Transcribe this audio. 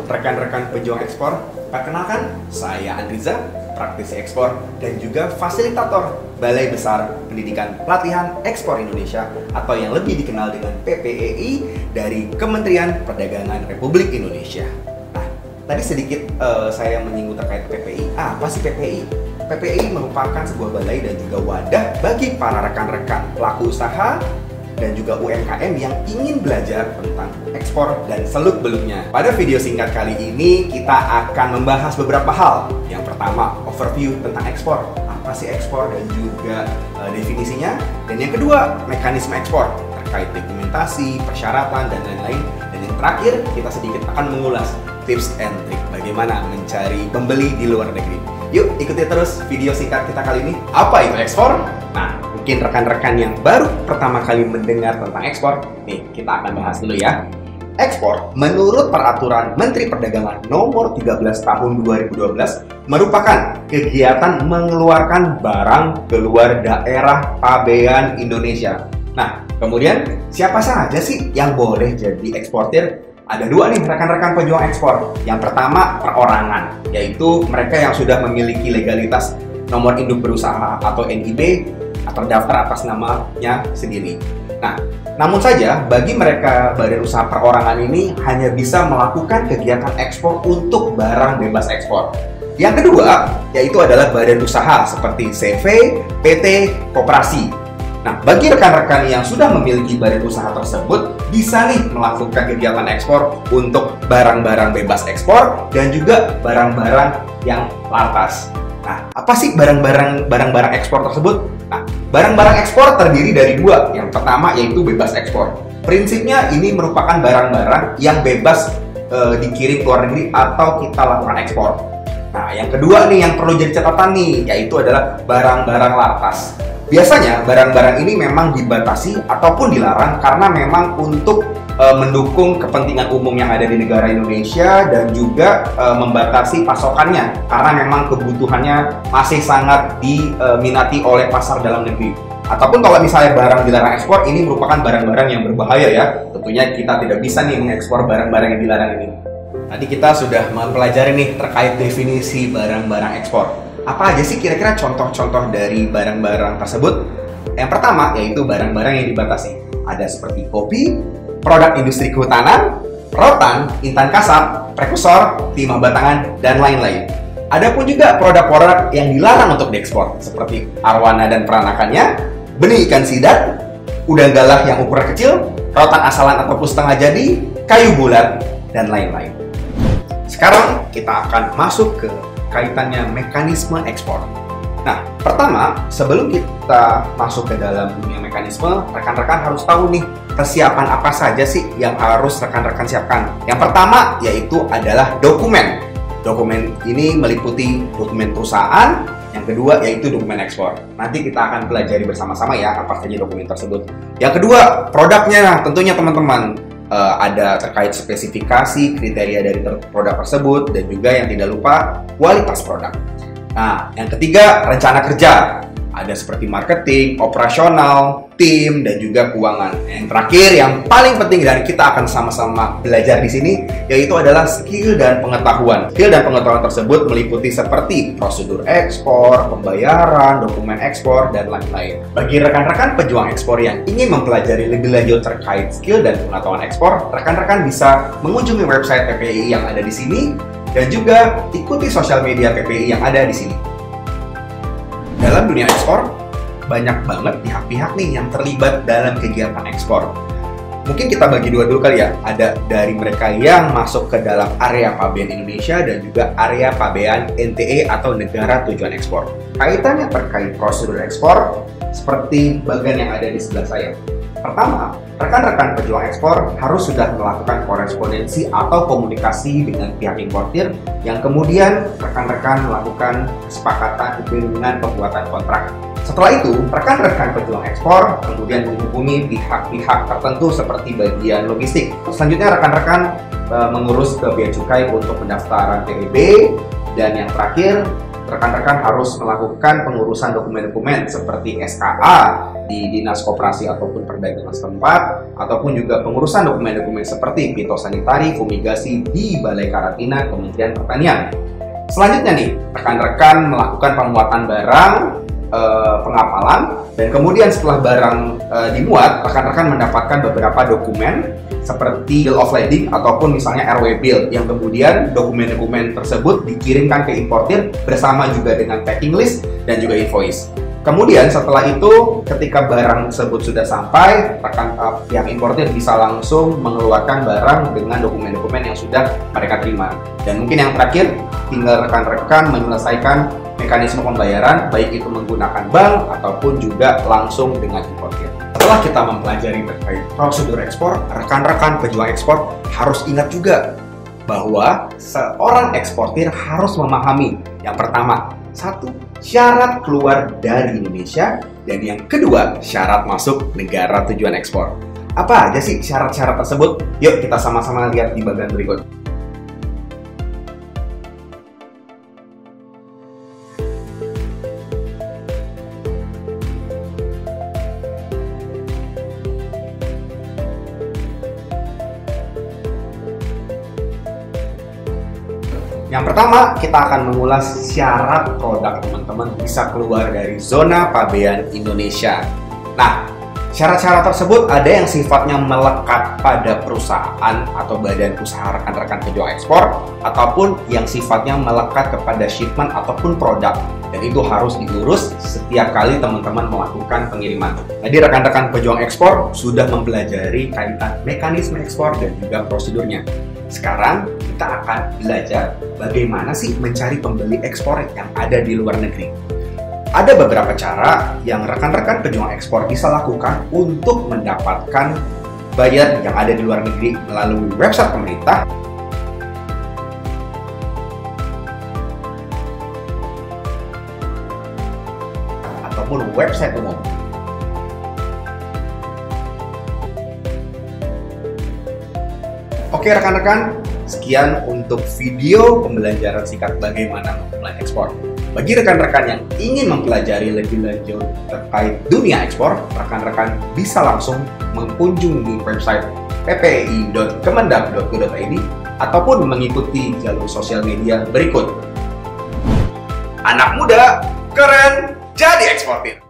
rekan-rekan pejuang ekspor. Perkenalkan, saya Andriza, praktisi ekspor dan juga fasilitator Balai Besar Pendidikan Pelatihan Ekspor Indonesia atau yang lebih dikenal dengan PPEI dari Kementerian Perdagangan Republik Indonesia. Nah, tadi sedikit saya menyinggung terkait PPEI. Apa sih PPEI? PPEI merupakan sebuah balai dan juga wadah bagi para rekan-rekan pelaku usaha dan juga UMKM yang ingin belajar tentang ekspor dan seluk-beluknya. Pada video singkat kali ini kita akan membahas beberapa hal. Yang pertama, overview tentang ekspor. Apa sih ekspor dan juga definisinya? Dan yang kedua, mekanisme ekspor terkait dokumentasi, persyaratan dan lain-lain. Dan yang terakhir, kita sedikit akan mengulas tips and trik bagaimana mencari pembeli di luar negeri. Yuk ikuti terus video singkat kita kali ini. Apa itu ekspor? Nah, mungkin rekan-rekan yang baru pertama kali mendengar tentang ekspor, nih kita akan bahas dulu ya. Ekspor menurut Peraturan Menteri Perdagangan Nomor 13 Tahun 2012 merupakan kegiatan mengeluarkan barang keluar daerah pabean Indonesia. Nah, kemudian siapa saja sih yang boleh jadi eksportir? Ada dua nih rekan-rekan pejuang ekspor. Yang pertama, perorangan, yaitu mereka yang sudah memiliki legalitas nomor induk berusaha atau NIB atau daftar atas namanya sendiri. Nah, namun saja bagi mereka badan usaha perorangan ini hanya bisa melakukan kegiatan ekspor untuk barang bebas ekspor. Yang kedua, yaitu adalah badan usaha seperti CV, PT, koperasi. Nah, bagi rekan-rekan yang sudah memiliki badan usaha tersebut, bisa nih melakukan kegiatan ekspor untuk barang-barang bebas ekspor dan juga barang-barang yang lantas. Nah, apa sih barang-barang ekspor tersebut? Nah, barang-barang ekspor terdiri dari dua. Yang pertama yaitu bebas ekspor. Prinsipnya ini merupakan barang-barang yang bebas dikirim ke luar negeri atau kita lakukan ekspor. Nah, yang kedua nih yang perlu jadi catatan nih, yaitu adalah barang-barang lantas. Biasanya barang-barang ini memang dibatasi ataupun dilarang karena memang untuk mendukung kepentingan umum yang ada di negara Indonesia dan juga membatasi pasokannya karena memang kebutuhannya masih sangat diminati oleh pasar dalam negeri. Ataupun kalau misalnya barang dilarang ekspor, ini merupakan barang-barang yang berbahaya ya. Tentunya kita tidak bisa nih mengekspor barang-barang yang dilarang ini. Tadi kita sudah mempelajari nih terkait definisi barang-barang ekspor. Apa aja sih kira-kira contoh-contoh dari barang-barang tersebut? Yang pertama yaitu barang-barang yang dibatasi. Ada seperti kopi, produk industri kehutanan, rotan, intan kasar, prekursor, timah batangan, dan lain-lain. Adapun juga produk-produk yang dilarang untuk diekspor seperti arwana dan peranakannya, benih ikan sidat, udang galah yang ukuran kecil, rotan asalan ataupun setengah jadi, kayu bulat, dan lain-lain. Sekarang kita akan masuk ke kaitannya mekanisme ekspor. Nah, pertama, sebelum kita masuk ke dalam dunia mekanisme, rekan-rekan harus tahu nih, persiapan apa saja sih yang harus rekan-rekan siapkan. Yang pertama, yaitu adalah dokumen. Dokumen ini meliputi dokumen perusahaan, yang kedua yaitu dokumen ekspor. Nanti kita akan pelajari bersama-sama ya, apa saja dokumen tersebut. Yang kedua, produknya, tentunya teman-teman. Ada terkait spesifikasi, kriteria dari produk tersebut, dan juga yang tidak lupa kualitas produk. Nah, yang ketiga rencana kerja. Ada seperti marketing, operasional, tim, dan juga keuangan. Yang terakhir, yang paling penting dan kita akan sama-sama belajar di sini, yaitu adalah skill dan pengetahuan. Skill dan pengetahuan tersebut meliputi seperti prosedur ekspor, pembayaran, dokumen ekspor, dan lain-lain. Bagi rekan-rekan pejuang ekspor yang ingin mempelajari lebih lanjut terkait skill dan pengetahuan ekspor, rekan-rekan bisa mengunjungi website PPEI yang ada di sini, dan juga ikuti sosial media PPEI yang ada di sini. Dalam dunia ekspor, banyak banget pihak-pihak nih yang terlibat dalam kegiatan ekspor. Mungkin kita bagi dua dulu kali ya. Ada dari mereka yang masuk ke dalam area pabean Indonesia dan juga area pabean NTE atau negara tujuan ekspor. Kaitannya terkait prosedur ekspor seperti bagian yang ada di sebelah saya. Pertama, rekan-rekan pejuang ekspor harus sudah melakukan korespondensi atau komunikasi dengan pihak importir yang kemudian rekan-rekan melakukan kesepakatan dengan pembuatan kontrak. Setelah itu, rekan-rekan pejuang ekspor kemudian menghubungi pihak-pihak tertentu seperti bagian logistik. Selanjutnya, rekan-rekan mengurus ke bea cukai untuk pendaftaran PBB, dan yang terakhir, rekan-rekan harus melakukan pengurusan dokumen-dokumen seperti SKA, di Dinas Koperasi ataupun Perdagangan setempat, ataupun juga pengurusan dokumen-dokumen seperti fitosanitari, fumigasi di Balai Karantina Kementerian Pertanian. Selanjutnya nih, rekan-rekan melakukan pemuatan barang, pengapalan, dan kemudian setelah barang dimuat, rekan-rekan mendapatkan beberapa dokumen seperti bill of lading ataupun misalnya RW bill, yang kemudian dokumen-dokumen tersebut dikirimkan ke importir bersama juga dengan packing list dan juga invoice. Kemudian setelah itu, ketika barang tersebut sudah sampai, pihak importir bisa langsung mengeluarkan barang dengan dokumen-dokumen yang sudah mereka terima. Dan mungkin yang terakhir, tinggal rekan-rekan menyelesaikan mekanisme pembayaran, baik itu menggunakan bank ataupun juga langsung dengan importir. Setelah kita mempelajari terkait prosedur ekspor, rekan-rekan pejuang ekspor harus ingat juga bahwa seorang eksportir harus memahami yang pertama, satu, syarat keluar dari Indonesia, dan yang kedua, syarat masuk negara tujuan ekspor. Apa aja sih syarat-syarat tersebut? Yuk kita sama-sama lihat di bagian berikut. Yang pertama, kita akan mengulas syarat produk teman-teman bisa keluar dari zona pabean Indonesia. Nah, syarat-syarat tersebut ada yang sifatnya melekat pada perusahaan atau badan usaha rekan-rekan pejuang ekspor, ataupun yang sifatnya melekat kepada shipment ataupun produk. Dan itu harus diurus setiap kali teman-teman melakukan pengiriman. Jadi rekan-rekan pejuang ekspor sudah mempelajari kaitan mekanisme ekspor dan juga prosedurnya. Sekarang kita akan belajar bagaimana sih mencari pembeli ekspor yang ada di luar negeri. Ada beberapa cara yang rekan-rekan pejuang ekspor bisa lakukan untuk mendapatkan buyer yang ada di luar negeri melalui website pemerintah ataupun website umum. Oke rekan-rekan, sekian untuk video pembelajaran singkat bagaimana memulai ekspor. Bagi rekan-rekan yang ingin mempelajari lebih lanjut terkait dunia ekspor, rekan-rekan bisa langsung mengunjungi website ppei.kemendak.go.id ataupun mengikuti jalur sosial media berikut. Anak muda, keren, jadi eksportir!